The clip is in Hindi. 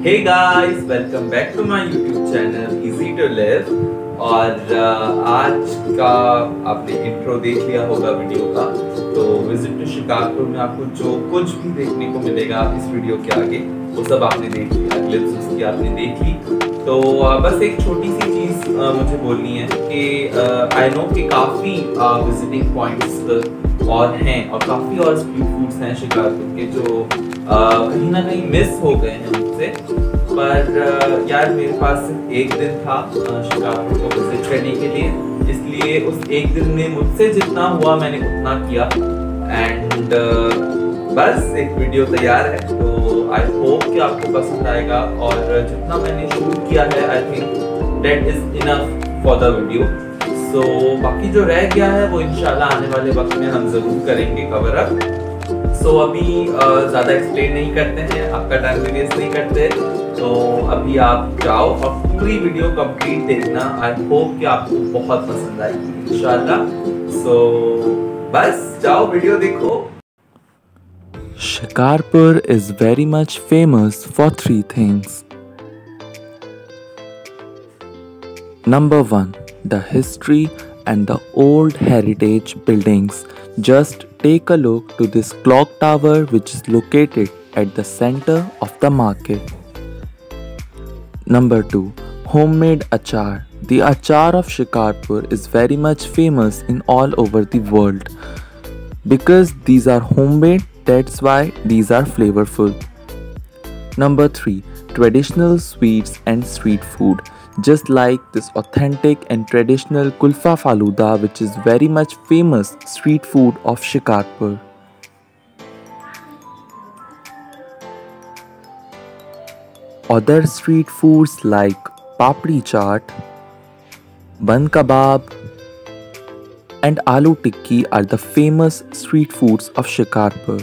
Hey guys, welcome back to my YouTube channel easy to live. और आज का आपने इंट्रो देख लिया होगा वीडियो का। तो विजिट टू शिकारपुर में आपको जो कुछ भी देखने को मिलेगा इस वीडियो के आगे वो सब आपने देख लिया, क्लिप्स उसकी आपने देख ली। तो बस एक छोटी सी चीज़ मुझे बोलनी है कि आई नो कि काफ़ी विजिटिंग पॉइंट्स और हैं और काफ़ी और स्ट्रीट फूड्स हैं शिकारपुर के जो कहीं ना कहीं मिस हो गए हैं मुझसे। पर यार मेरे पास सिर्फ एक दिन था शिकारपुर को विजिट करने के लिए, इसलिए उस एक दिन में मुझसे जितना हुआ मैंने उतना किया। एंड बस एक वीडियो तैयार है, तो आई होप कि आपको पसंद आएगा। और जितना मैंने शूट किया है I think that is enough for the video. So बाकी जो रह गया है वो इंशाल्लाह आने वाले वक्त में हम ज़रूर करेंगे कवर अप। सो अभी ज़्यादा एक्सप्लेन नहीं करते हैं, आपका टाइम भी वेस्ट नहीं करते। तो अभी आप जाओ और पूरी वीडियो कंप्लीट देखना। आई होप कि आपको बहुत पसंद आएगी इंशाल्लाह। सो बस जाओ वीडियो देखो। Shikarpur is very much famous for three things. Number 1, the history and the old heritage buildings. Just take a look to this clock tower which is located at the center of the market. Number 2, homemade achar. The achar of Shikarpur is very much famous in all over the world. Because these are homemade, that's why these are flavorful. Number 3, traditional sweets and street food. Just like this authentic and traditional kulfa faluda, which is very much famous street food of Shikarpur. Other street foods like papdi chaat, bun kebab, and aloo tikki are the famous street foods of Shikarpur.